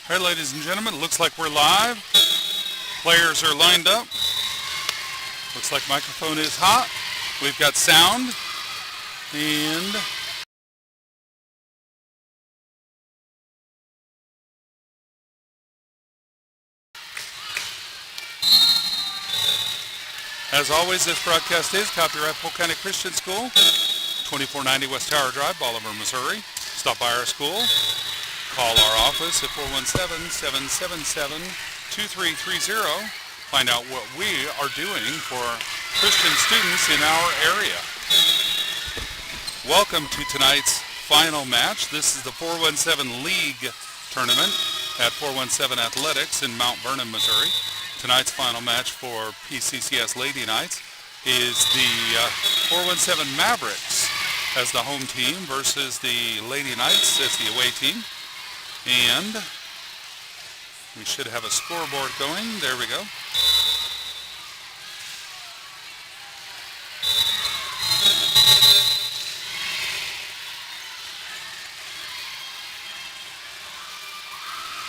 All right, ladies and gentlemen, it looks like we're live. Players are lined up. Looks like microphone is hot. We've got sound. And as always, this broadcast is copyright Polk County Christian School, 2490 West Tower Drive, Bolivar, Missouri. Stop by our school. Call our office at 417-777-2330. Find out what we are doing for Christian students in our area. Welcome to tonight's final match. This is the 417 League Tournament at 417 Athletics in Mount Vernon, Missouri. Tonight's final match for PCCS Lady Knights is the 417 Mavericks as the home team versus the Lady Knights as the away team. And we should have a scoreboard going. There we go.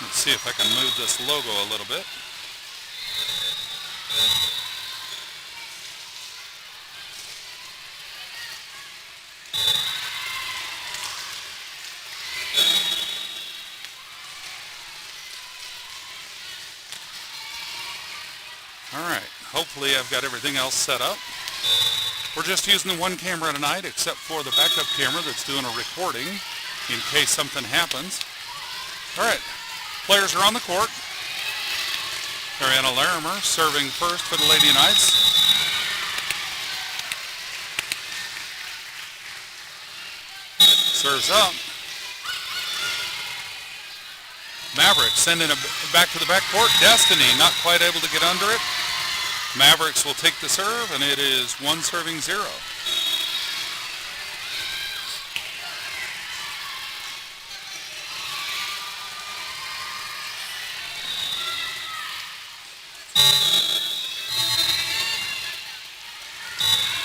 Let's see if I can move this logo a little bit. Alright, hopefully I've got everything else set up. We're just using the one camera tonight, except for the backup camera that's doing a recording in case something happens. Alright, players are on the court. Ariana Larimer serving first for the Lady Knights. Serves up. Mavericks sending it back to the backcourt. Destiny not quite able to get under it. Mavericks will take the serve, and it is 1-0.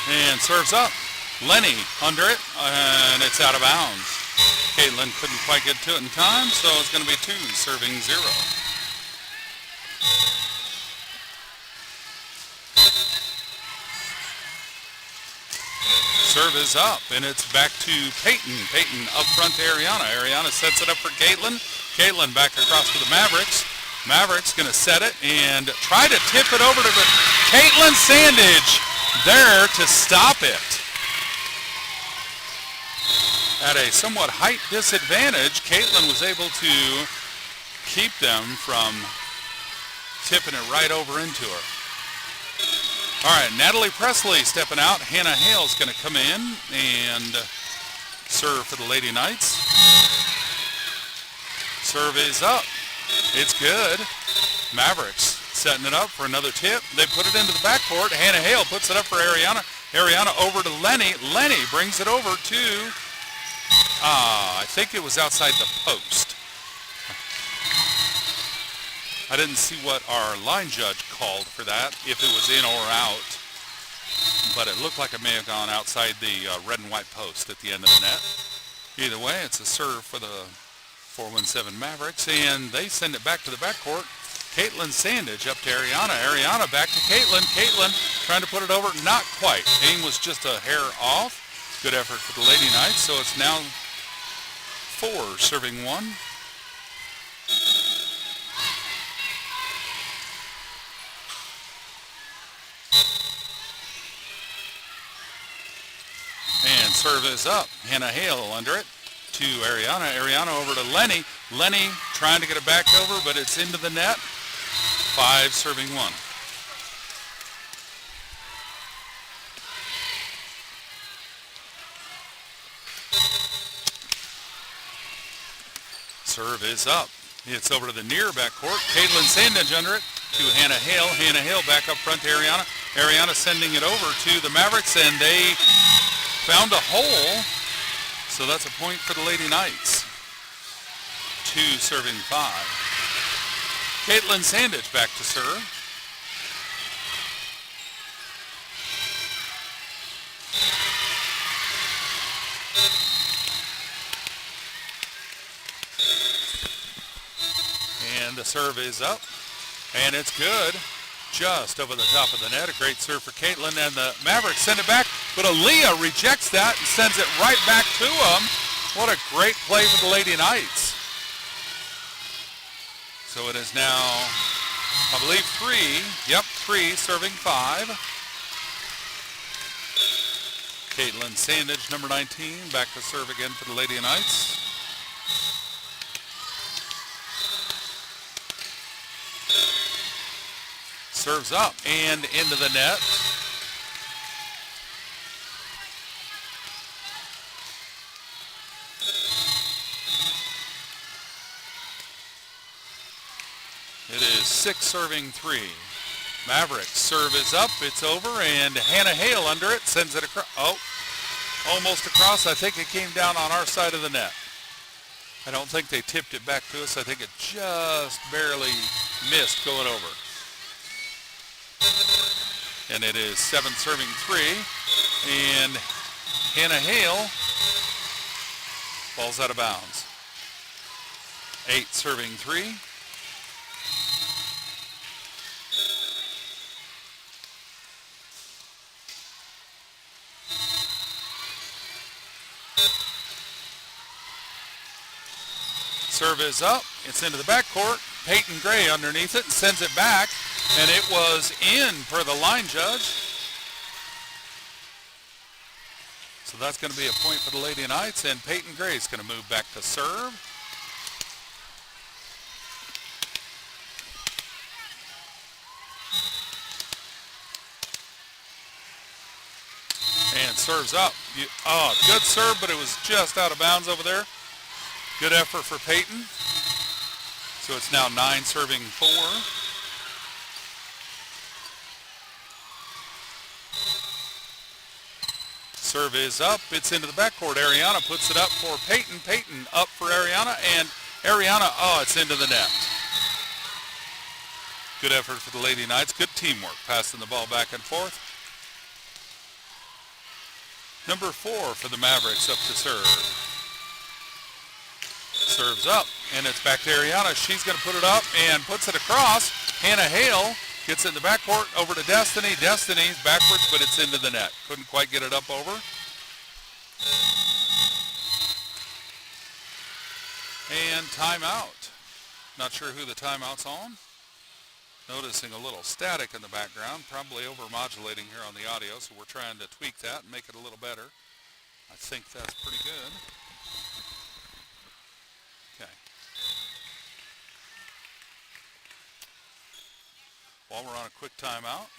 And serves up. Lenny under it, and it's out of bounds. Caitlin couldn't quite get to it in time, so it's going to be 2-0. Serve is up, and it's back to Peyton. Peyton up front to Ariana. Ariana sets it up for Caitlin. Caitlin back across to the Mavericks. Mavericks going to set it and try to tip it over to the Caitlin Sandage there to stop it. At a somewhat height disadvantage, Caitlin was able to keep them from tipping it right over into her. All right, Natalie Presley stepping out. Hannah Hale's going to come in and serve for the Lady Knights. Serve is up. It's good. Mavericks setting it up for another tip. They put it into the backcourt. Hannah Hale puts it up for Ariana. Ariana over to Lenny. Lenny brings it over to... I think it was outside the post. I didn't see what our line judge called for that, if it was in or out. But it looked like it may have gone outside the red and white post at the end of the net. Either way, it's a serve for the 417 Mavericks, and they send it back to the backcourt. Caitlin Sandage up to Ariana. Ariana back to Caitlin. Caitlin trying to put it over. Not quite. Aim was just a hair off. Good effort for the Lady Knights, so it's now 4 serving 1. And serve is up. Hannah Hale under it to Ariana. Ariana over to Lenny. Lenny trying to get it back over, but it's into the net. 5 serving 1. Serve is up. It's over to the near backcourt. Caitlin Sandage under it to Hannah Hale. Hannah Hale back up front to Ariana. Ariana sending it over to the Mavericks, and they found a hole. So that's a point for the Lady Knights. 2 serving 5. Caitlin Sandage back to serve. And the serve is up, and it's good. Just over the top of the net. A great serve for Caitlin, and the Mavericks send it back, but Aaliyah rejects that and sends it right back to them. What a great play for the Lady Knights. So it is now, I believe, 3. Yep, 3 serving 5. Caitlin Sandage, number 19, back to serve again for the Lady Knights. Serves up and into the net. It is 6 serving 3. Mavericks serve is up, it's over, and Hannah Hale under it, sends it across. Oh, almost across. I think it came down on our side of the net. I don't think they tipped it back to us. I think it just barely missed going over. And it is 7 serving 3, and Hannah Hale falls out of bounds. 8 serving 3. Serve is up, it's into the backcourt. Peyton Gray underneath it and sends it back. And it was in per the line judge. So that's going to be a point for the Lady Knights, and Peyton Gray is going to move back to serve. And serves up. Good serve, but it was just out of bounds over there. Good effort for Peyton. So it's now 9 serving 4. Serve is up. It's into the backcourt. Ariana puts it up for Peyton. Peyton up for Ariana, and Ariana, it's into the net. Good effort for the Lady Knights. Good teamwork, passing the ball back and forth. Number 4 for the Mavericks up to serve. Serves up, and it's back to Ariana. She's going to put it up and puts it across. Hannah Hale gets it in the backcourt over to Destiny. Destiny's backwards, but it's into the net. Couldn't quite get it up over. And timeout. Not sure who the timeout's on. Noticing a little static in the background, probably over-modulating here on the audio, so we're trying to tweak that and make it a little better. I think that's pretty good. Okay. While we're on a quick timeout,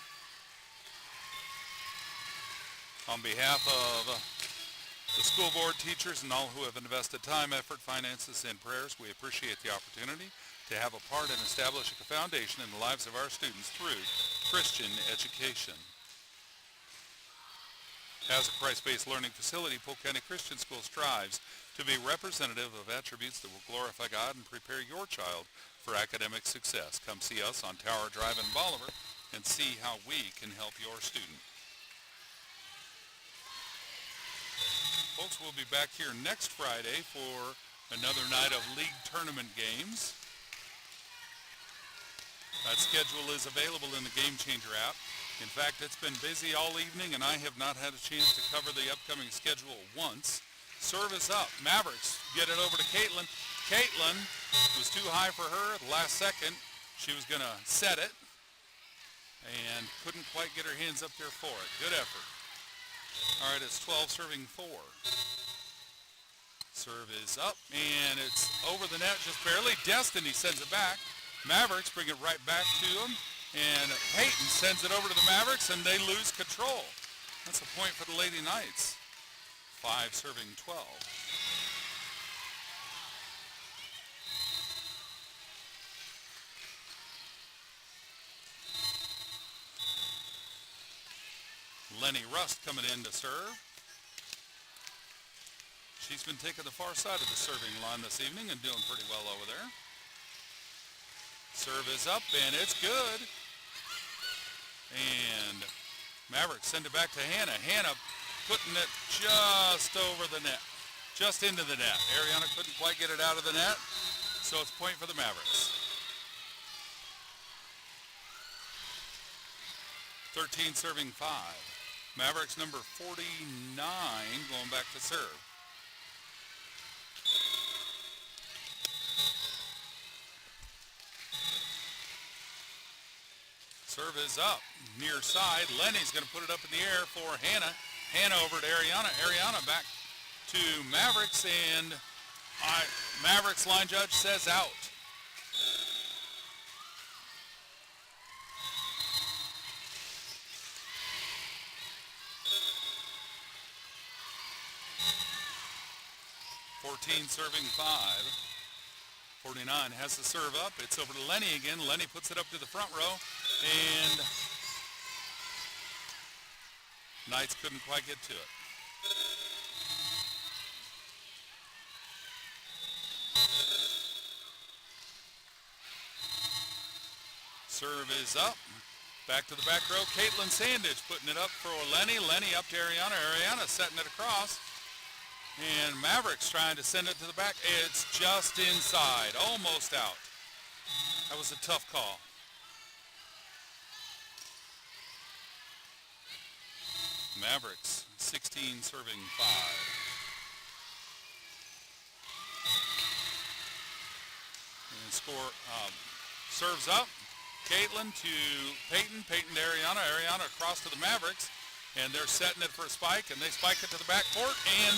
on behalf of the school board, teachers, and all who have invested time, effort, finances, and prayers, we appreciate the opportunity to have a part in establishing a foundation in the lives of our students through Christian education. As a Christ-based learning facility, Polk County Christian School strives to be representative of attributes that will glorify God and prepare your child for academic success. Come see us on Tower Drive in Bolivar and see how we can help your student. Folks, we'll be back here next Friday for another night of league tournament games. That schedule is available in the Game Changer app. In fact, it's been busy all evening, and I have not had a chance to cover the upcoming schedule once. Serve is up. Mavericks get it over to Caitlin. Caitlin was too high for her at the last second. She was going to set it and couldn't quite get her hands up there for it. Good effort. All right, it's 12 serving 4. Serve is up, and it's over the net just barely. Destiny sends it back. Mavericks bring it right back to them, and Peyton sends it over to the Mavericks, and they lose control. That's a point for the Lady Knights. 5 serving 12. Lenny Rust coming in to serve. She's been taking the far side of the serving line this evening and doing pretty well over there. Serve is up, and it's good. And Mavericks send it back to Hannah. Hannah putting it just over the net, just into the net. Ariana couldn't quite get it out of the net, so it's a point for the Mavericks. 13 serving 5. Mavericks number 49 going back to serve. Serve is up, near side. Lenny's going to put it up in the air for Hannah. Hannah over to Ariana. Ariana back to Mavericks, and Mavericks line judge says out. Serving 5. 49 has the serve up. It's over to Lenny again. Lenny puts it up to the front row, and Knights couldn't quite get to it. Serve is up. Back to the back row. Caitlin Sandage putting it up for Lenny. Lenny up to Ariana. Ariana setting it across. And Mavericks trying to send it to the back. It's just inside. Almost out. That was a tough call. Mavericks 16 serving 5. And score serves up. Caitlin to Peyton. Peyton to Ariana. Ariana across to the Mavericks. And they're setting it for a spike, and they spike it to the back court, and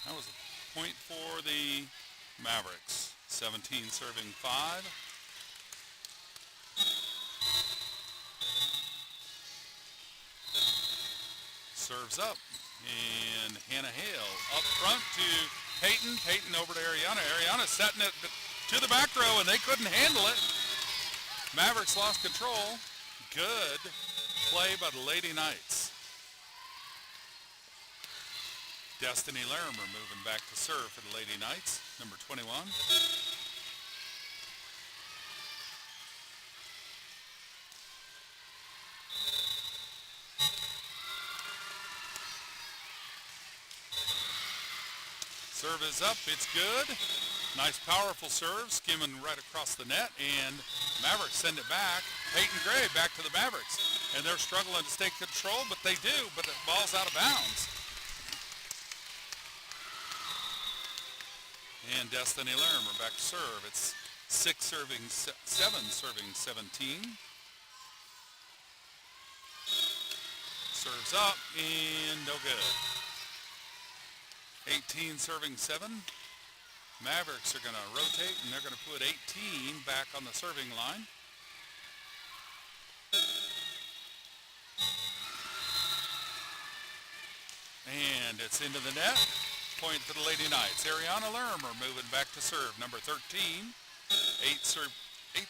that was a point for the Mavericks. 17 serving 5. Serves up, and Hannah Hale up front to Peyton. Peyton over to Ariana. Ariana setting it to the back row, and they couldn't handle it. Mavericks lost control. Good play by the Lady Knights. Destiny Larimer moving back to serve for the Lady Knights, number 21. Serve is up, it's good. Nice powerful serve, skimming right across the net, and Mavericks send it back. Peyton Gray back to the Mavericks, and they're struggling to stay control, but they do, but the ball's out of bounds. And Destiny Larimer back to serve. It's 6 serving 7 serving 17. Serves up, and no good. 18 serving 7. Mavericks are going to rotate, and they're going to put 18 back on the serving line. And it's into the net. Point for the Lady Knights. Ariana Larimer moving back to serve, number 13. 8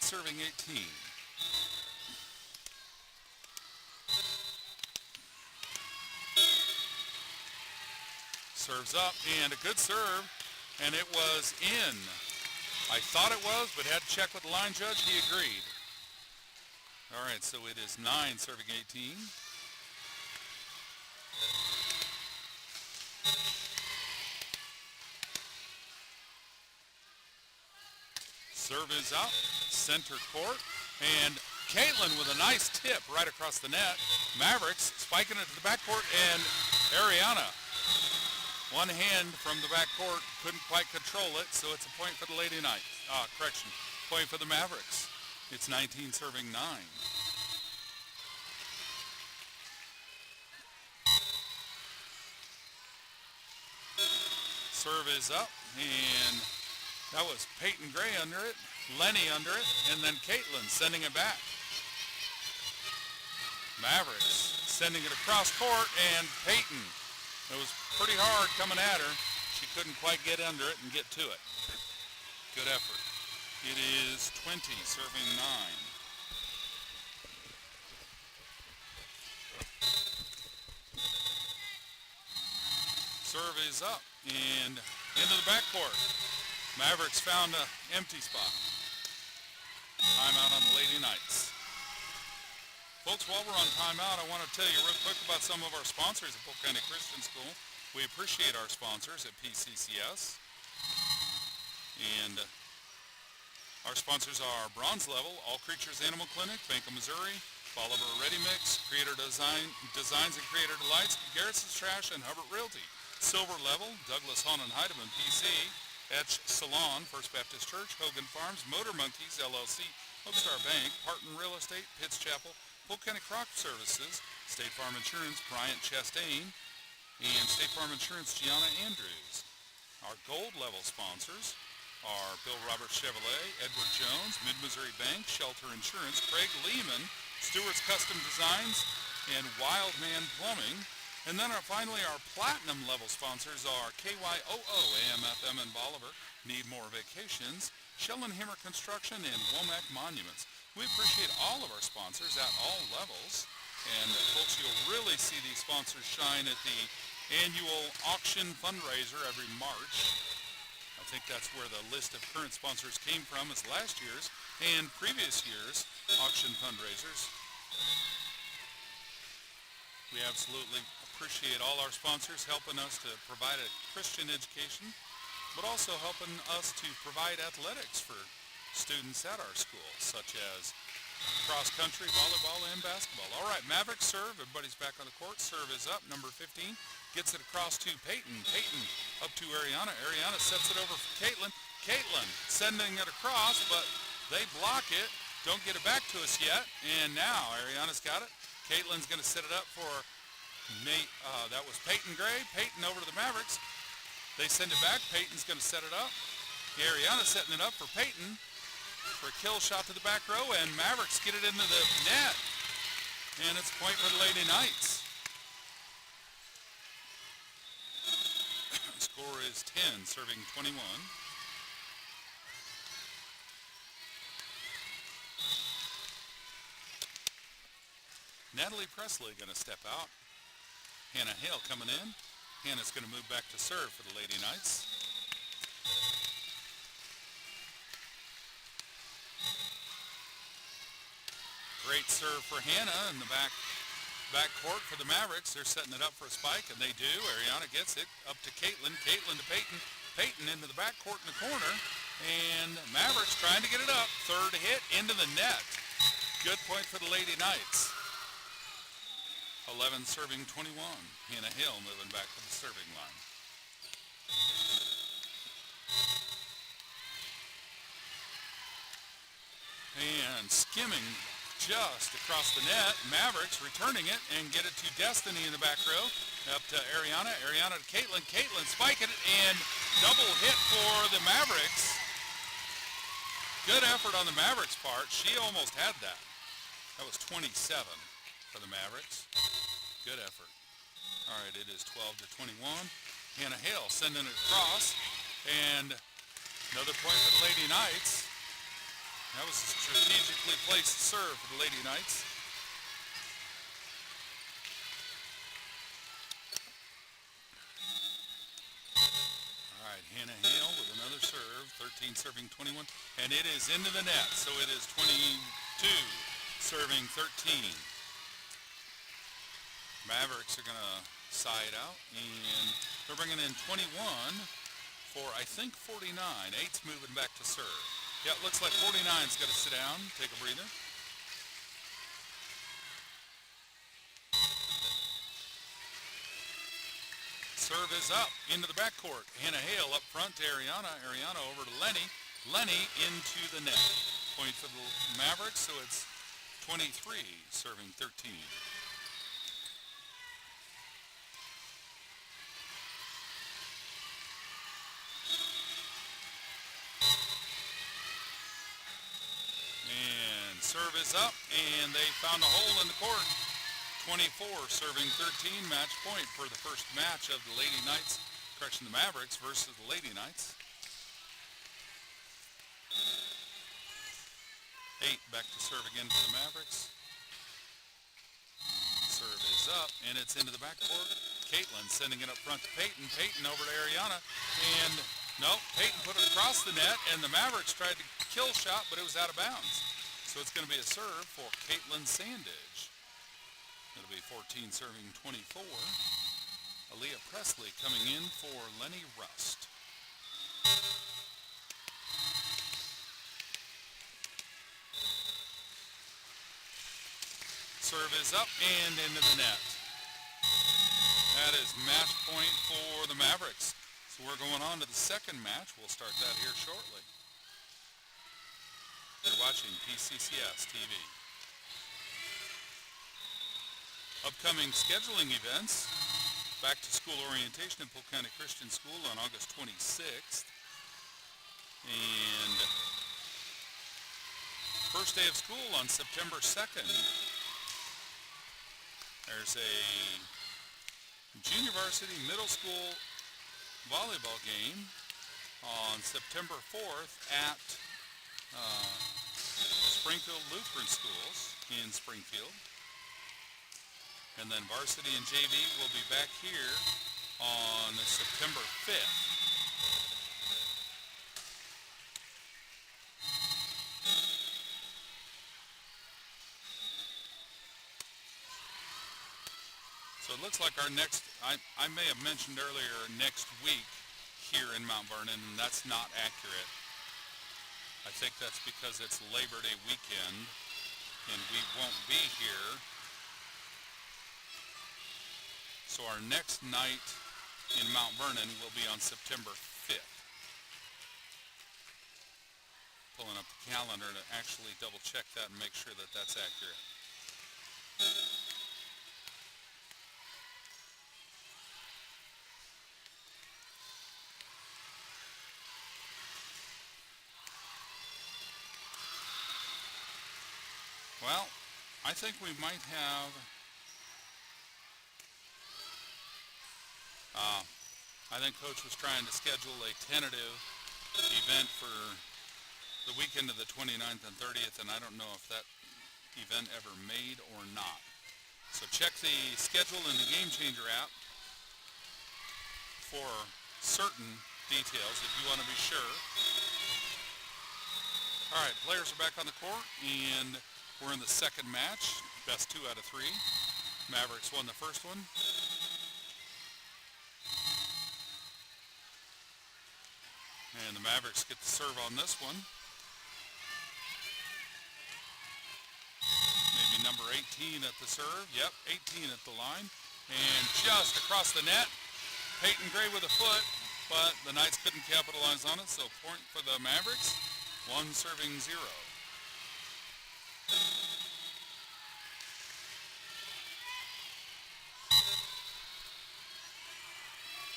serving 18. Serves up, and a good serve, and it was in. I thought it was, but had to check with the line judge. He agreed. All right, so it is 9 serving 18. Serve is up, center court, and Caitlin with a nice tip right across the net. Mavericks spiking it to the backcourt, and Ariana, one hand from the backcourt, couldn't quite control it, so it's a point for the Lady Knights. Point for the Mavericks. It's 19 serving 9. Serve is up, and that was Peyton Gray under it, Lenny under it, and then Caitlin sending it back. Mavericks sending it across court, and Peyton. It was pretty hard coming at her. She couldn't quite get under it and get to it. Good effort. It is 20 serving 9. Serve is up and into the backcourt. Mavericks found an empty spot. Timeout on the Lady Knights. Folks, while we're on timeout, I want to tell you real quick about some of our sponsors at Polk County Christian School. We appreciate our sponsors at PCCS. And our sponsors are Bronze Level, All Creatures Animal Clinic, Bank of Missouri, Bolivar Ready Mix, Creator Designs and Creator Delights, Garrett's Trash, and Hubbard Realty. Silver Level, Douglas Hahn and Heidemann, PC, Etch Salon, First Baptist Church, Hogan Farms, Motor Monkeys, LLC, Hopestar Bank, Parton Real Estate, Pitts Chapel, Polk County Crop Services, State Farm Insurance, Bryant Chastain, and State Farm Insurance, Gianna Andrews. Our gold level sponsors are Bill Roberts Chevrolet, Edward Jones, Mid-Missouri Bank, Shelter Insurance, Craig Lehman, Stewart's Custom Designs, and Wildman Plumbing. And then finally our platinum level sponsors are KYOO, AM/FM in Bolivar, Need More Vacations, Schellenhammer Construction, and Womack Monuments. We appreciate all of our sponsors at all levels. And folks, you'll really see these sponsors shine at the annual auction fundraiser every March. I think that's where the list of current sponsors came from, is last year's and previous year's auction fundraisers. We absolutely appreciate all our sponsors helping us to provide a Christian education, but also helping us to provide athletics for students at our schools, such as cross country, volleyball, and basketball. All right, Mavericks serve. Everybody's back on the court. Serve is up. Number 15 gets it across to Peyton. Peyton up to Ariana. Ariana sets it over for Caitlin. Caitlin sending it across, but they block it. Don't get it back to us yet. And now Ariana's got it. Caitlin's going to set it up for Nate. That was Peyton Gray. Peyton over to the Mavericks. They send it back. Peyton's going to set it up. Ariana setting it up for Peyton for a kill shot to the back row, and Mavericks get it into the net. And it's a point for the Lady Knights. Score is 10, serving 21. Natalie Presley going to step out. Hannah Hale coming in. Hannah's going to move back to serve for the Lady Knights. Great serve for Hannah in the back court for the Mavericks. They're setting it up for a spike, and they do. Ariana gets it up to Caitlin. Caitlin to Peyton. Peyton into the back court in the corner. And Mavericks trying to get it up. Third hit into the net. Good point for the Lady Knights. 11 serving 21. Hannah Hill moving back to the serving line. And skimming just across the net. Mavericks returning it and get it to Destiny in the back row. Up to Ariana. Ariana to Caitlin. Caitlin spiking it and double hit for the Mavericks. Good effort on the Mavericks' part. She almost had that. That was 27 for the Mavericks. Good effort. All right, it is 12 to 21. Hannah Hale sending it across. And another point for the Lady Knights. That was a strategically placed serve for the Lady Knights. All right, Hannah Hale with another serve, 13 serving 21, and it is into the net, so it is 22 serving 13. Mavericks are going to side out, and they're bringing in 21 for, I think, 49. 8's moving back to serve. Yeah, it looks like 49's got to sit down, take a breather. Serve is up into the backcourt. Hannah Hale up front to Ariana. Ariana over to Lenny. Lenny into the net. Point for the Mavericks, so it's 23 serving 13. And serve is up, and they found a hole in the court. 24 serving 13, match point for the first match of the Lady Knights, the Mavericks versus the Lady Knights. 8 back to serve again for the Mavericks. Serve is up, and it's into the backcourt. Caitlin sending it up front to Peyton. Peyton over to Ariana, and nope, Peyton put it across the net, and the Mavericks tried to kill shot, but it was out of bounds. So it's going to be a serve for Caitlin Sandage. It'll be 14 serving 24. Aaliyah Presley coming in for Lenny Rust. Serve is up and into the net. That is match point for the Mavericks. So we're going on to the second match. We'll start that here shortly. You're watching PCCS TV. Upcoming scheduling events. Back to school orientation at Polk County Christian School on August 26th. And first day of school on September 2nd. There's a junior varsity middle school volleyball game on September 4th at Springfield Lutheran Schools in Springfield. And then varsity and JV will be back here on September 5th. So it looks like our next, I may have mentioned earlier next week here in Mount Vernon, and that's not accurate. I think that's because it's Labor Day weekend, and we won't be here. So our next night in Mount Vernon will be on September 5th. Pulling up the calendar to actually double check that and make sure that that's accurate. Well, I think we might have, I think Coach was trying to schedule a tentative event for the weekend of the 29th and 30th, and I don't know if that event ever made or not. So check the schedule in the Game Changer app for certain details if you want to be sure. All right, players are back on the court, and we're in the second match, best 2 out of 3. Mavericks won the first one. And the Mavericks get the serve on this one. Maybe number 18 at the serve. Yep, 18 at the line. And just across the net, Peyton Gray with a foot, but the Knights couldn't capitalize on it, so point for the Mavericks, 1 serving 0.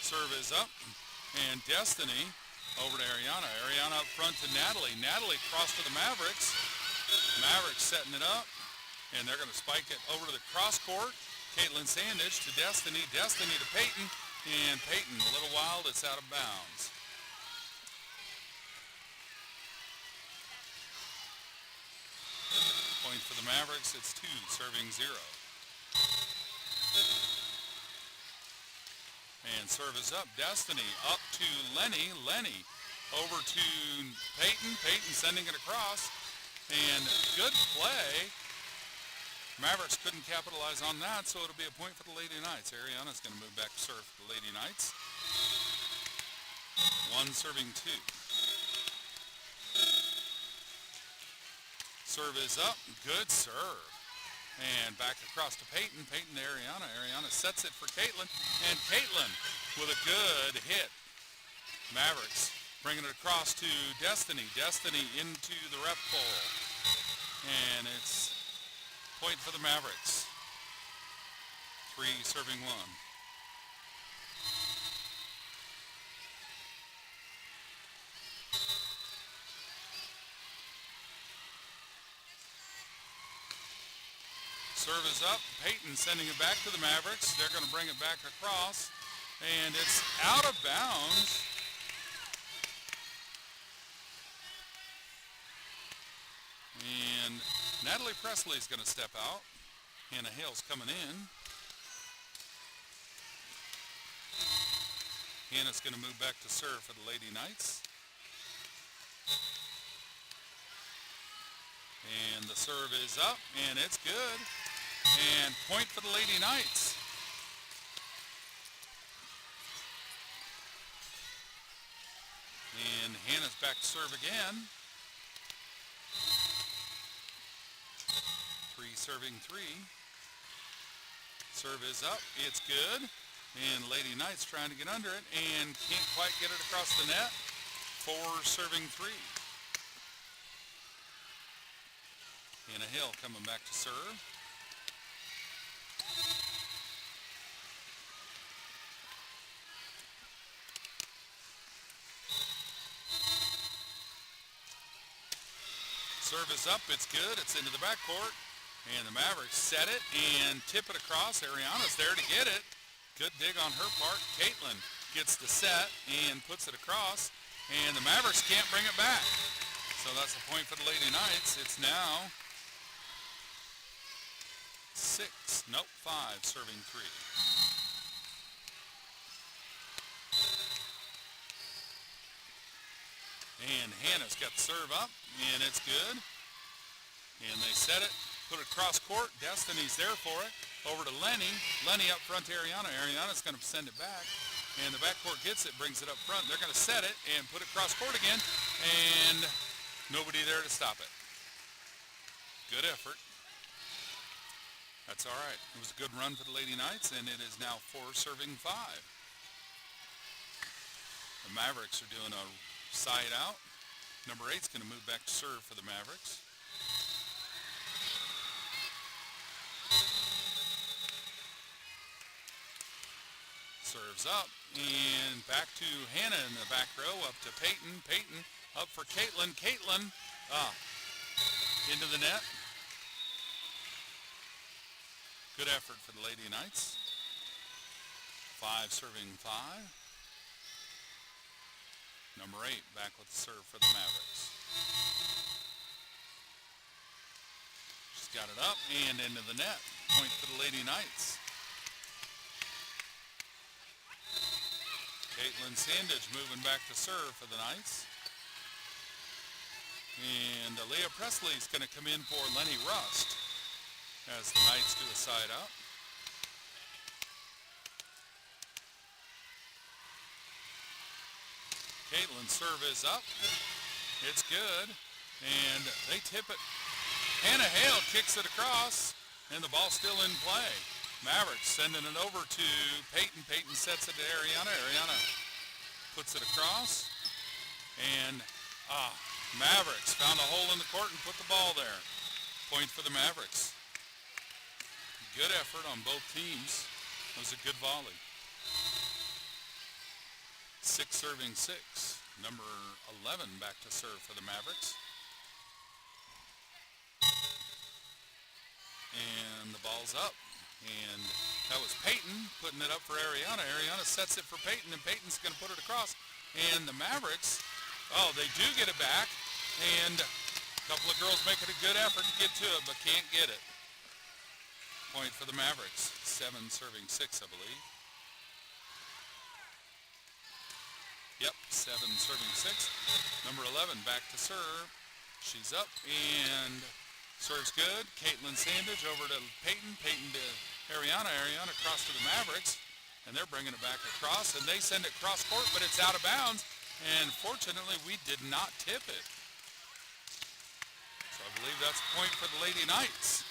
Serve is up, and Destiny over to Ariana. Ariana up front to Natalie. Natalie cross to the Mavericks. Mavericks setting it up, and they're going to spike it over to the cross court. Caitlin Sandage to Destiny. Destiny to Peyton, and Peyton, a little wild, it's out of bounds. Point for the Mavericks, it's 2 serving 0. And serve is up. Destiny up to Lenny. Lenny over to Peyton. Peyton sending it across. And good play. Mavericks couldn't capitalize on that, so it'll be a point for the Lady Knights. Ariana's going to move back to serve for the Lady Knights. 1 serving 2. Serve is up. Good serve. And back across to Peyton. Peyton to Ariana. Ariana sets it for Caitlin. And Caitlin with a good hit. Mavericks bringing it across to Destiny. Destiny into the ref pole. And it's point for the Mavericks. 3 serving 1. Serve is up. Peyton sending it back to the Mavericks. They're going to bring it back across. And it's out of bounds. And Natalie Presley is going to step out. Hannah Hale's coming in. Hannah's going to move back to serve for the Lady Knights. And the serve is up, and it's good. And point for the Lady Knights. back to serve again. 3 serving 3. Serve is up. It's good. And Lady Knights trying to get under it and can't quite get it across the net. 4 serving 3. Hannah Hill coming back to serve. Serve is up. It's good. It's into the backcourt. And the Mavericks set it and tip it across. Ariana's there to get it. Good dig on her part. Caitlin gets the set and puts it across. And the Mavericks can't bring it back. So that's a point for the Lady Knights. It's now 5 serving 3. And Hannah's got the serve up, and it's good. And they set it, put it cross court. Destiny's there for it. Over to Lenny. Lenny up front to Ariana. Ariana's going to send it back. And the backcourt gets it, brings it up front. They're going to set it and put it cross court again. And nobody there to stop it. Good effort. That's all right. It was a good run for the Lady Knights, and it is now 4 serving 5. The Mavericks are doing a side out. Number 8's going to move back to serve for the Mavericks. Serves up, and back to Hannah in the back row, up to Peyton. Peyton up for Caitlin. Caitlin into the net. Good effort for the Lady Knights. 5 serving 5. Number 8 back with the serve for the Mavericks. She's got it up and into the net. Point for the Lady Knights. Caitlin Sandage moving back to serve for the Knights. And Aaliyah Presley's going to come in for Lenny Rust as the Knights do a side out. Caitlin's serve is up. It's good. And they tip it. Hannah Hale kicks it across, and the ball's still in play. Mavericks sending it over to Peyton. Peyton sets it to Ariana. Ariana puts it across. And Mavericks found a hole in the court and put the ball there. Point for the Mavericks. Good effort on both teams. It was a good volley. 6 serving 6. Number 11 back to serve for the Mavericks. And the ball's up. And that was Peyton putting it up for Ariana. Ariana sets it for Peyton, and Peyton's going to put it across. And the Mavericks, they do get it back. And a couple of girls making a good effort to get to it, but can't get it. Point for the Mavericks. 7 serving 6, I believe. Yep, 7 serving 6. Number 11 back to serve. She's up and serves good. Caitlin Sandage over to Peyton. Peyton to Ariana. Ariana across to the Mavericks. And they're bringing it back across. And they send it cross court, but it's out of bounds. And fortunately, we did not tip it. So I believe that's a point for the Lady Knights.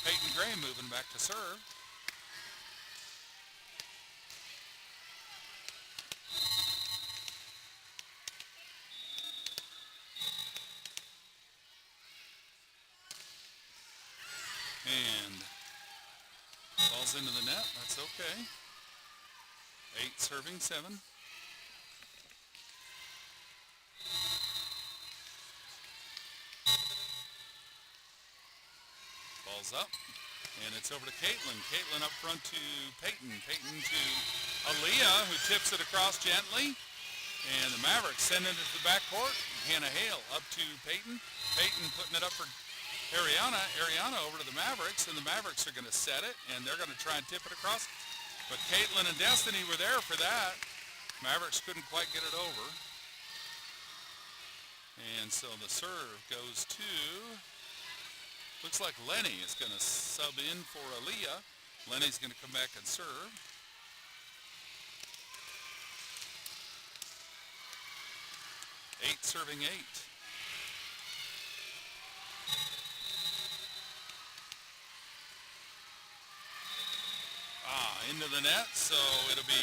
Peyton Gray moving back to serve. And falls into the net. That's okay. 8 serving 7. Ball's up. And it's over to Caitlin. Caitlin up front to Peyton. Peyton to Aaliyah, who tips it across gently. And the Mavericks send it to the backcourt. Hannah Hale up to Peyton. Peyton putting it up for Ariana. Ariana over to the Mavericks, and the Mavericks are going to set it, and they're going to try and tip it across. But Caitlin and Destiny were there for that. Mavericks couldn't quite get it over. And so the serve goes to, looks like Lenny is going to sub in for Aaliyah. Lenny's going to come back and serve. 8 serving 8. Into the net, so it'll be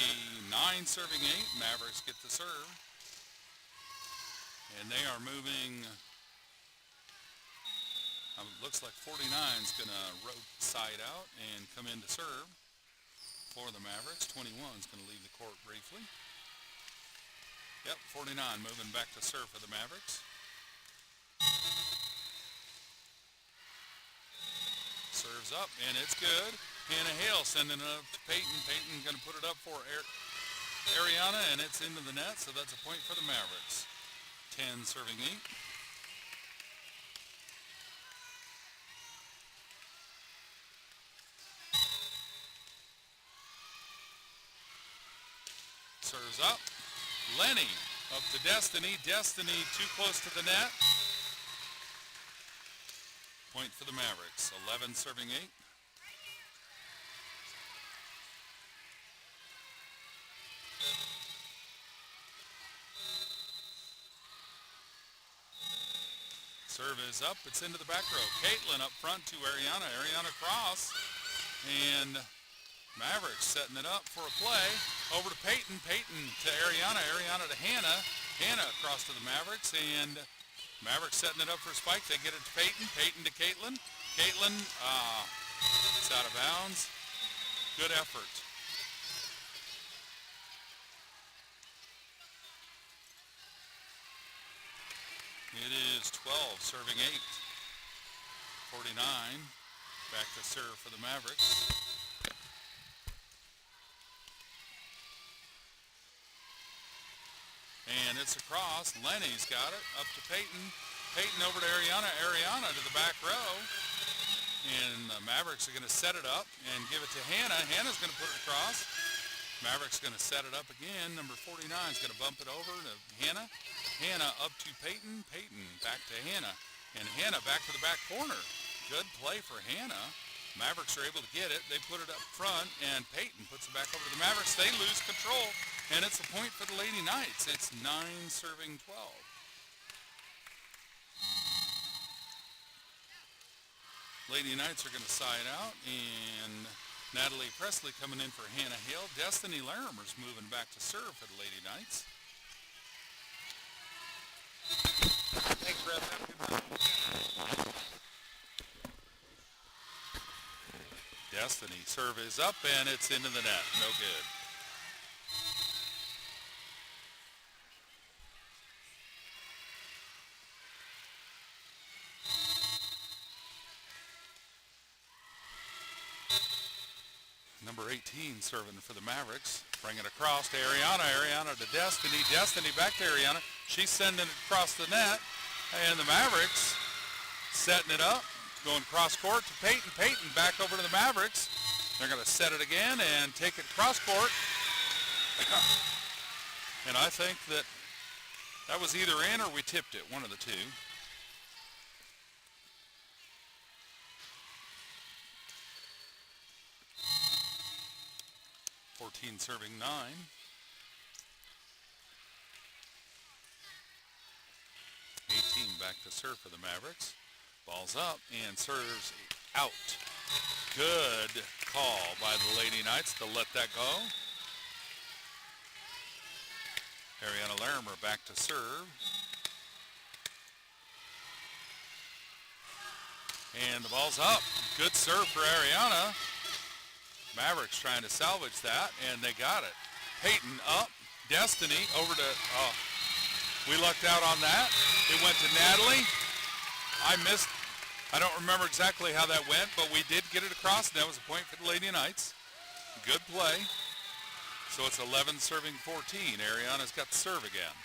9 serving 8. Mavericks get the serve. And they are moving, looks like 49's going to rotate side out and come in to serve for the Mavericks. 21's going to leave the court briefly. Yep, 49 moving back to serve for the Mavericks. Serves up, and it's good. Hannah Hale sending it up to Peyton. Peyton going to put it up for Ariana, and it's into the net, so that's a point for the Mavericks. 10 serving 8. Serves up. Lenny up to Destiny. Destiny too close to the net. Point for the Mavericks. 11 serving 8. Serve is up. It's into the back row. Caitlin up front to Ariana. Ariana cross. And Mavericks setting it up for a play. Over to Peyton. Peyton to Ariana. Ariana to Hannah. Hannah across to the Mavericks. And Mavericks setting it up for a spike. They get it to Peyton. Peyton to Caitlin. Caitlin, it's out of bounds. Good effort. It is 12 serving 8. 49 back to serve for the Mavericks. And it's across. Lenny's got it. Up to Peyton. Peyton over to Ariana. Ariana to the back row. And the Mavericks are going to set it up and give it to Hannah. Hannah's going to put it across. Mavericks going to set it up again. Number 49 is going to bump it over to Hannah. Hannah up to Peyton. Peyton back to Hannah. And Hannah back to the back corner. Good play for Hannah. Mavericks are able to get it. They put it up front, and Peyton puts it back over to the Mavericks. They lose control, and it's a point for the Lady Knights. It's 9 serving 12. Lady Knights are going to side out, and Natalie Presley coming in for Hannah Hale. Destiny Larimer's moving back to serve for the Lady Knights. Thanks, Rep. Have a good night. Destiny serve is up, and it's into the net. No good. Number 18 serving for the Mavericks. Bring it across to Ariana. Ariana to Destiny. Destiny back to Ariana. She's sending it across the net. And the Mavericks setting it up. Going cross court to Peyton. Peyton back over to the Mavericks. They're going to set it again and take it cross court. And I think that was either in or we tipped it. One of the two. 14 serving 9. 18 back to serve for the Mavericks. Ball's up and serves out. Good call by the Lady Knights to let that go. Ariana Larimer back to serve. And the ball's up. Good serve for Ariana. Mavericks trying to salvage that, and they got it. Peyton up. Destiny over to, we lucked out on that. It went to Natalie. I don't remember exactly how that went, but we did get it across, and that was a point for the Lady Knights. Good play. So it's 11 serving 14. Ariana's got the serve again.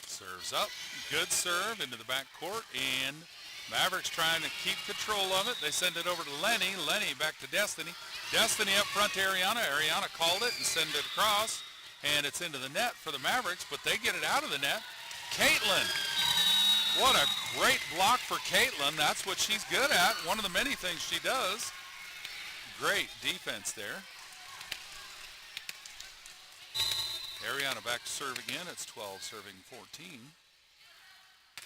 Serves up. Good serve into the back court, and Mavericks trying to keep control of it. They send it over to Lenny. Lenny back to Destiny. Destiny up front to Ariana. Ariana called it and sent it across, and it's into the net for the Mavericks, but they get it out of the net. Caitlin What a great block for Caitlin. That's what she's good at. One of the many things she does. Great defense there. Ariana back to serve again. It's 12 serving 14.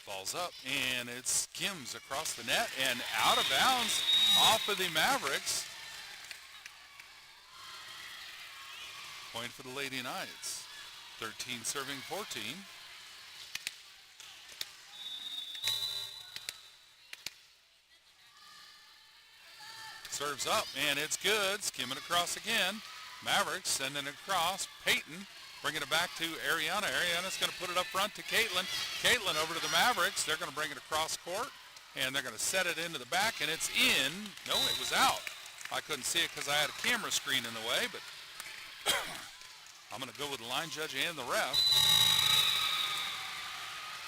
Ball's up, and it skims across the net and out of bounds off of the Mavericks. Point for the Lady Knights. 13 serving 14. Serves up, and it's good. Skimming across again. Mavericks sending it across. Peyton bringing it back to Ariana. Ariana's going to put it up front to Caitlin. Caitlin over to the Mavericks. They're going to bring it across court, and they're going to set it into the back, and it's in. No, it was out. I couldn't see it because I had a camera screen in the way, but I'm going to go with the line judge and the ref.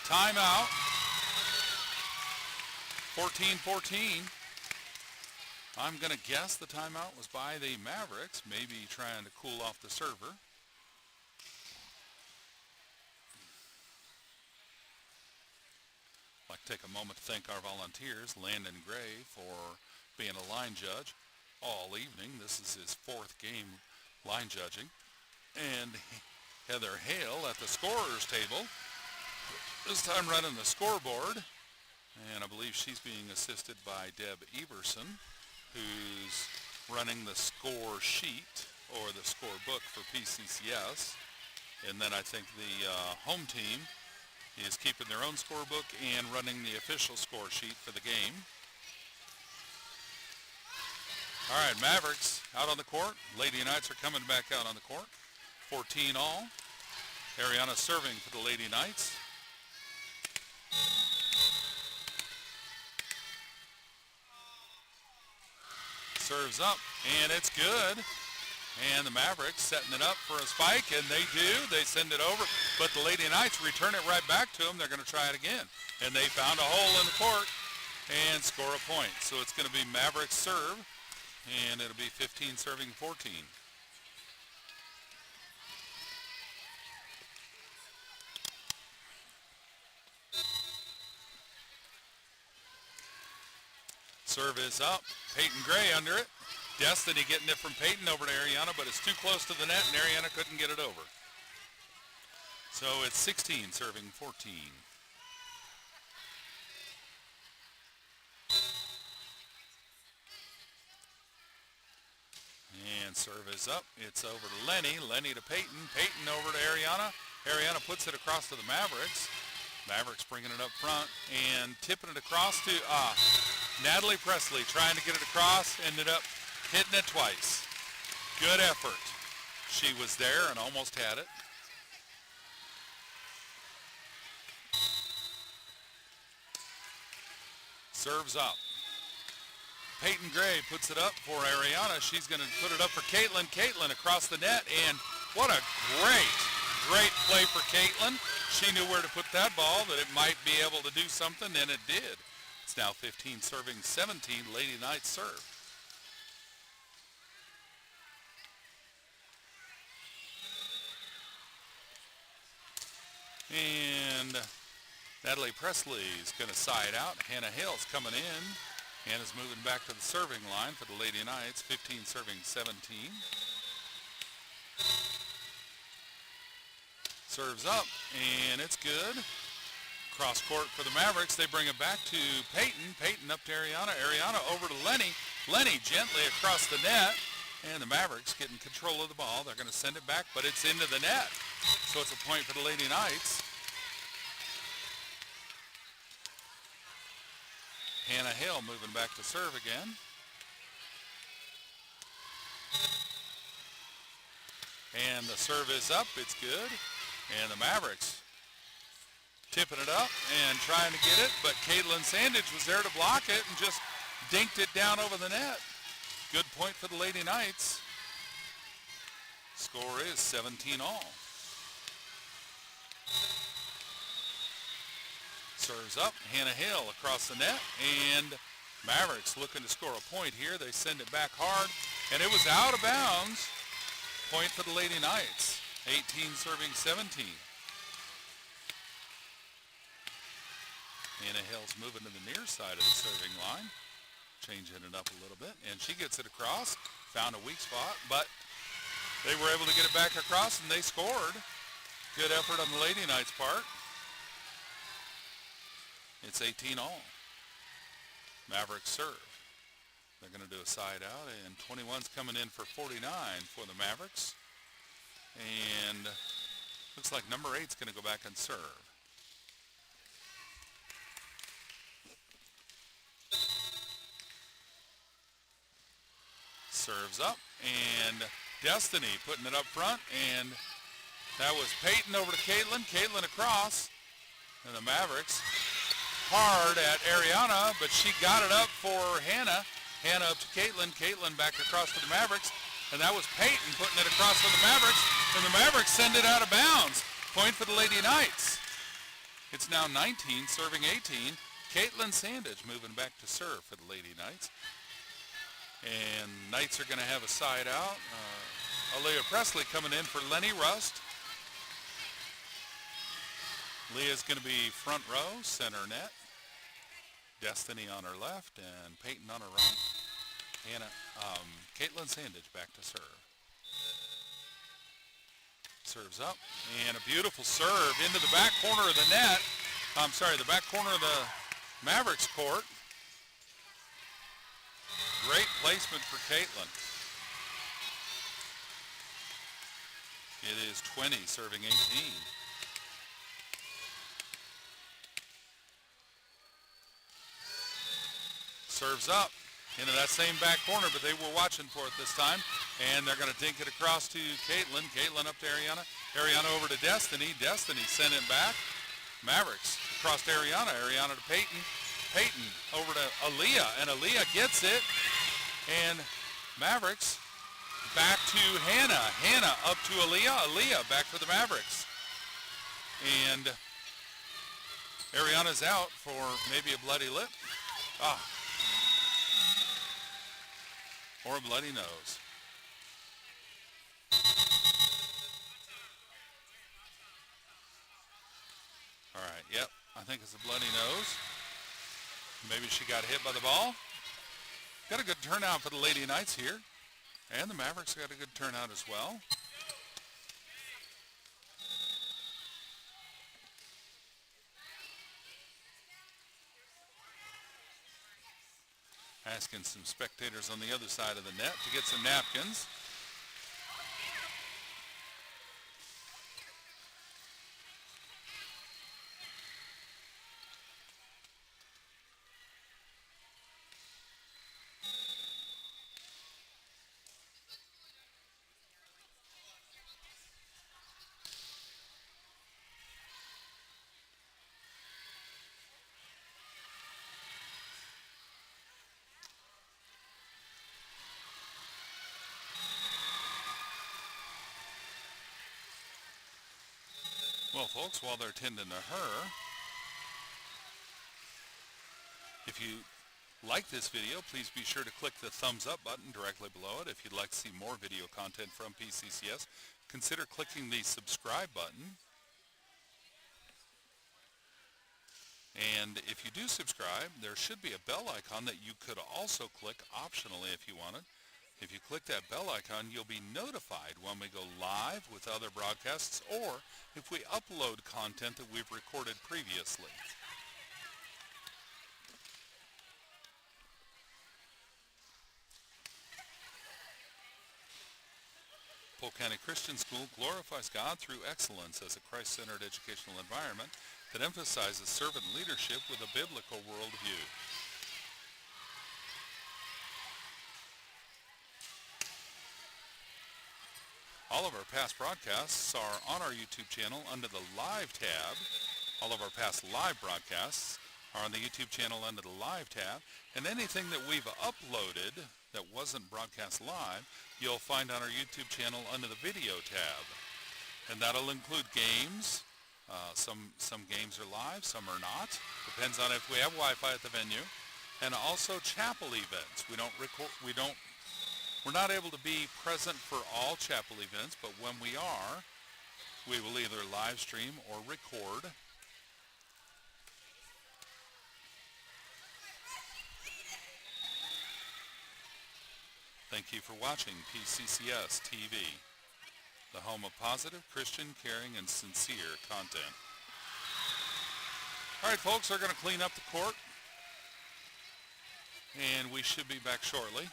Timeout. 14-14. I'm going to guess the timeout was by the Mavericks, maybe trying to cool off the server. I'd like to take a moment to thank our volunteers, Landon Gray, for being a line judge all evening. This is his 4th game line judging. And Heather Hale at the scorer's table, this time running the scoreboard. And I believe she's being assisted by Deb Everson, who's running the score sheet or the score book for PCCS. And then I think the home team is keeping their own scorebook and running the official score sheet for the game. All right, Mavericks out on the court. Lady Knights are coming back out on the court. 14 all. Ariana serving for the Lady Knights. Serves up, and it's good. And the Mavericks setting it up for a spike, and they do. They send it over, but the Lady Knights return it right back to them. They're going to try it again. And they found a hole in the court and score a point. So it's going to be Mavericks serve, and it'll be 15 serving 14. Serve is up. Peyton Gray under it. Destiny getting it from Peyton over to Ariana, but it's too close to the net, and Ariana couldn't get it over. So it's 16 serving 14. And serve is up. It's over to Lenny. Lenny to Peyton. Peyton over to Ariana. Ariana puts it across to the Mavericks. Mavericks bringing it up front and tipping it across to Natalie Presley, trying to get it across, ended up hitting it twice. Good effort. She was there and almost had it. Serves up. Peyton Gray puts it up for Ariana. She's going to put it up for Caitlin. Caitlin across the net, and what a great play for Caitlin. She knew where to put that ball, that it might be able to do something, and it did. It's now 15 serving 17, Lady Knights serve. And Natalie Presley's going to side out. Hannah Hale's coming in. Hannah's moving back to the serving line for the Lady Knights, 15 serving 17. Serves up, and it's good. Cross court for the Mavericks. They bring it back to Peyton. Peyton up to Ariana. Ariana over to Lenny. Lenny gently across the net, and the Mavericks getting control of the ball. They're going to send it back, but it's into the net. So it's a point for the Lady Knights. Hannah Hale moving back to serve again. And the serve is up. It's good. And the Mavericks tipping it up and trying to get it, but Caitlin Sandage was there to block it and just dinked it down over the net. Good point for the Lady Knights. Score is 17 all. Serves up. Hannah Hale across the net, and Mavericks looking to score a point here. They send it back hard, and it was out of bounds. Point for the Lady Knights. 18 serving 17. Hannah Hill's moving to the near side of the serving line, changing it up a little bit, and she gets it across, found a weak spot, but they were able to get it back across, and they scored. Good effort on the Lady Knights' part. It's 18 all. Mavericks serve. They're going to do a side out, and 21's coming in for 49 for the Mavericks. And looks like number 8's going to go back and serve. Serves up, and Destiny putting it up front, and that was Peyton over to Caitlin. Caitlin across, and the Mavericks hard at Ariana, but she got it up for Hannah. Hannah up to Caitlin. Caitlin back across to the Mavericks, and that was Peyton putting it across for the Mavericks, and the Mavericks send it out of bounds. Point for the Lady Knights. It's now 19, serving 18. Caitlin Sandage moving back to serve for the Lady Knights. And Knights are going to have a side out. Aaliyah Presley coming in for Lenny Rust. Leah's going to be front row, center net. Destiny on her left and Peyton on her right. Caitlin Sandage back to serve. Serves up, and a beautiful serve into the back corner of the net. The back corner of the Mavericks court. Great placement for Caitlin. It is 20, serving 18. Serves up into that same back corner, but they were watching for it this time. And they're going to dink it across to Caitlin. Caitlin up to Ariana. Ariana over to Destiny. Destiny sent it back. Mavericks across to Ariana. Ariana to Peyton. Peyton over to Aaliyah, and Aaliyah gets it. And Mavericks back to Hannah. Hannah up to Aaliyah. Aaliyah back for the Mavericks. And Ariana's out for maybe a bloody lip. Or a bloody nose. All right, yep, I think it's a bloody nose. Maybe she got hit by the ball. Got a good turnout for the Lady Knights here. And the Mavericks got a good turnout as well. Asking some spectators on the other side of the net to get some napkins. Well, folks, while they're tending to her, if you like this video, please be sure to click the thumbs up button directly below it. If you'd like to see more video content from PCCS, consider clicking the subscribe button. And if you do subscribe, there should be a bell icon that you could also click optionally if you wanted. If you click that bell icon, you'll be notified when we go live with other broadcasts or if we upload content that we've recorded previously. Polk County Christian School glorifies God through excellence as a Christ-centered educational environment that emphasizes servant leadership with a biblical worldview. All of our past broadcasts are on our YouTube channel under the Live tab. All of our past live broadcasts are on the YouTube channel under the Live tab. And anything that we've uploaded that wasn't broadcast live, you'll find on our YouTube channel under the Video tab. And that'll include games. Some games are live, some are not. Depends on if we have Wi-Fi at the venue. And also chapel events. We're not able to be present for all chapel events, but when we are, we will either live stream or record. Thank you for watching PCCS TV, the home of positive, Christian, caring, and sincere content. All right, folks, they're going to clean up the court, and we should be back shortly.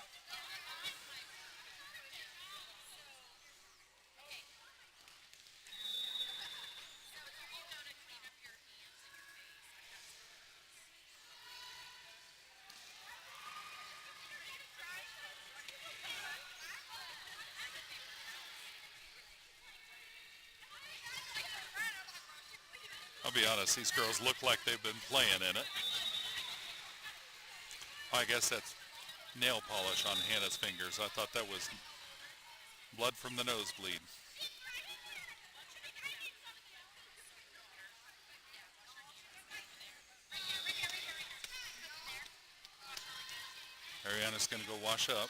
I'll be honest, these girls look like they've been playing in it. I guess that's nail polish on Hannah's fingers. I thought that was blood from the nosebleed. Ariana's going to go wash up.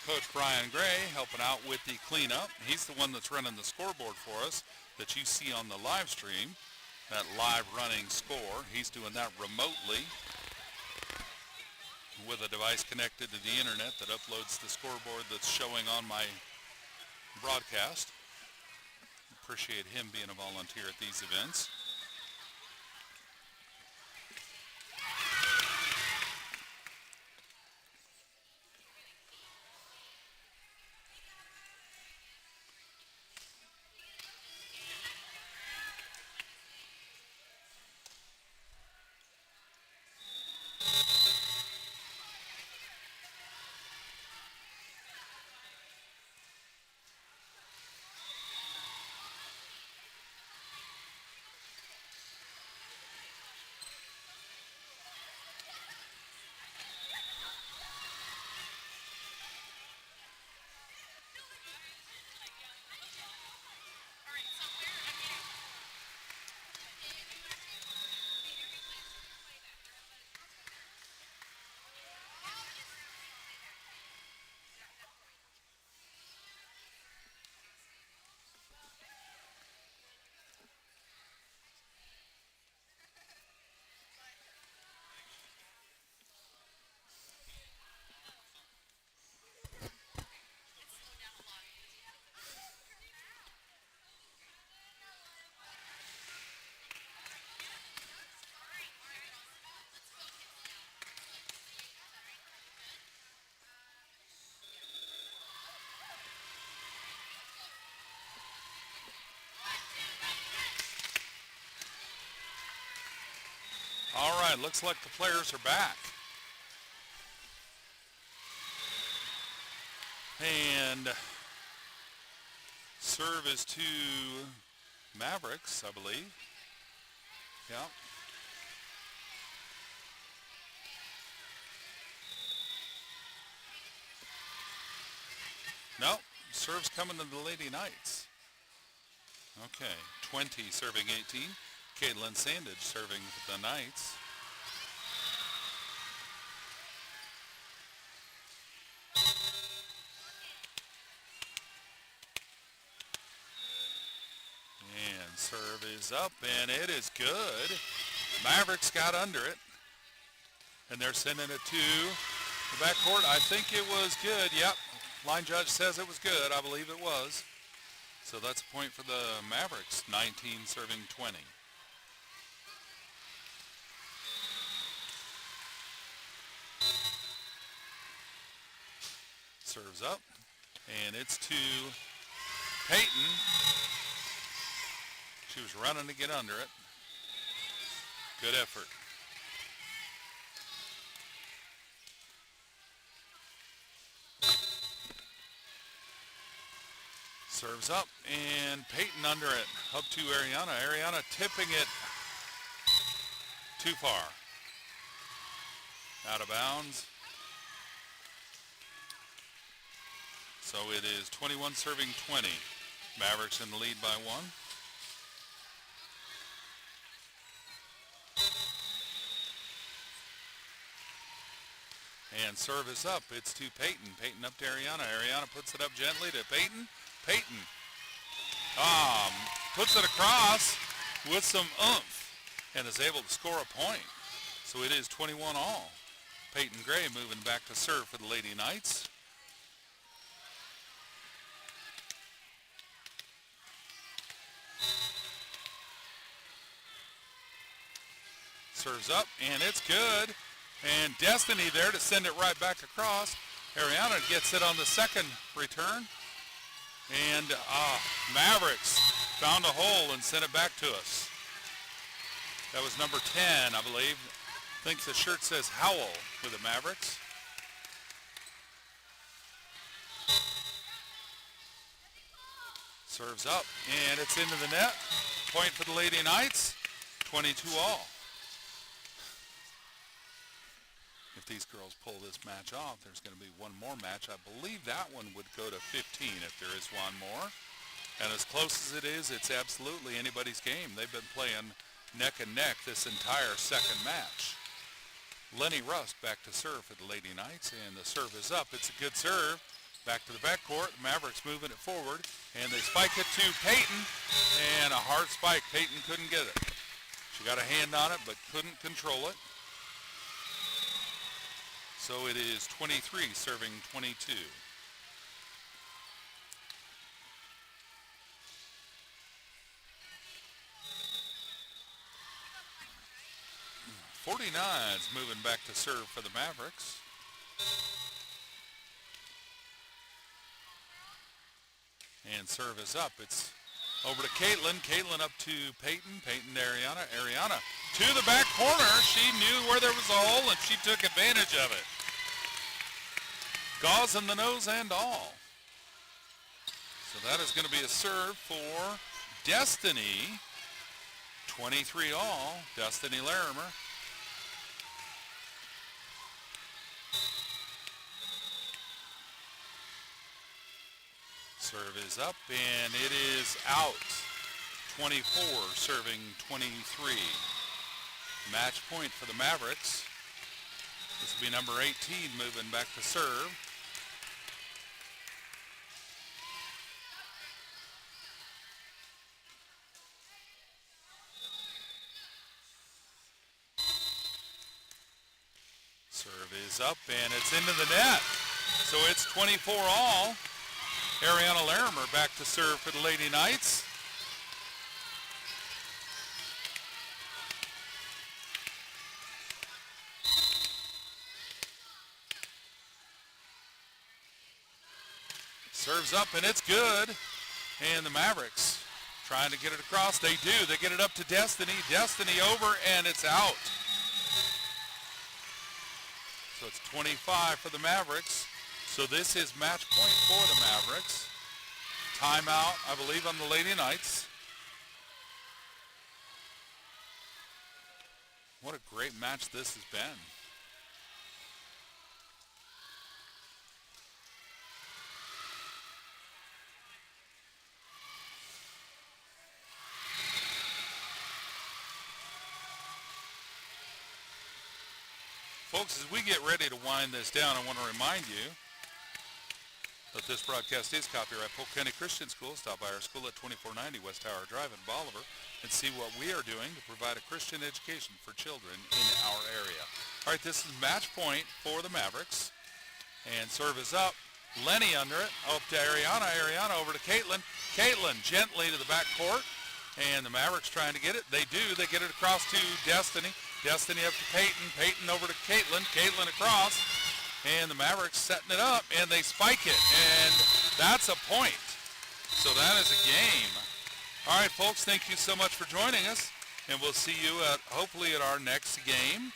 Coach Brian Gray helping out with the cleanup. He's the one that's running the scoreboard for us that you see on the live stream, that live running score. He's doing that remotely with a device connected to the internet that uploads the scoreboard that's showing on my broadcast. Appreciate him being a volunteer at these events. All right, looks like the players are back. And serve is to Mavericks, I believe. Yeah. No, serve's coming to the Lady Knights. Okay, 20 serving 18. Caitlin Sandage serving the Knights. And serve is up, and it is good. Mavericks got under it, and they're sending it to the backcourt. I think it was good. Yep, line judge says it was good. I believe it was. So that's a point for the Mavericks, 19 serving 20. Serves up, and it's to Peyton. She was running to get under it. Good effort. Serves up, and Peyton under it. Up to Ariana. Ariana tipping it too far. Out of bounds. So it is 21 serving 20. Mavericks in the lead by 1. And service up. It's to Peyton. Peyton up to Ariana. Ariana puts it up gently to Peyton. Peyton puts it across with some oomph and is able to score a point. So it is 21 all. Peyton Gray moving back to serve for the Lady Knights. Serves up, and it's good. And Destiny there to send it right back across. Ariana gets it on the second return. And Mavericks found a hole and sent it back to us. That was number 10, I believe. I think the shirt says Howell for the Mavericks. Serves up, and it's into the net. Point for the Lady Knights, 22 all. If these girls pull this match off, there's going to be one more match. I believe that one would go to 15 if there is one more. And as close as it is, it's absolutely anybody's game. They've been playing neck and neck this entire second match. Lenny Rust back to serve for the Lady Knights, and the serve is up. It's a good serve. Back to the backcourt. Mavericks moving it forward, and they spike it to Peyton, and a hard spike. Peyton couldn't get it. She got a hand on it, but couldn't control it. So it is 23 serving 22. .49's moving back to serve for the Mavericks. And serve is up. It's over to Caitlin. Caitlin up to Peyton. Peyton to Ariana. Ariana to the back corner. She knew where there was a hole, and she took advantage of it. Gauze in the nose and all. So that is going to be a serve for Destiny. 23 all. Destiny Larimer. Serve is up, and it is out. 24 serving 23. Match point for the Mavericks. This will be number 18 moving back to serve. Serve is up, and it's into the net. So it's 24 all. Ariana Larimer back to serve for the Lady Knights. Serves up, and it's good. And the Mavericks trying to get it across. They do. They get it up to Destiny. Destiny over, and it's out. So it's 25 for the Mavericks. So this is match point for the Mavericks. Timeout, I believe, on the Lady Knights. What a great match this has been. Folks, as we get ready to wind this down, I want to remind you that this broadcast is copyright Polk County Christian School. Stop by our school at 2490 West Tower Drive in Bolivar and see what we are doing to provide a Christian education for children in our area. All right, this is match point for the Mavericks. And serve is up. Lenny under it. Up to Ariana. Ariana over to Caitlin. Caitlin gently to the back court. And the Mavericks trying to get it. They do. They get it across to Destiny. Destiny up to Peyton. Peyton over to Caitlin. Caitlin across. And the Mavericks setting it up, and they spike it, and that's a point. So that is a game. All right, folks, thank you so much for joining us, and we'll see you hopefully at our next game.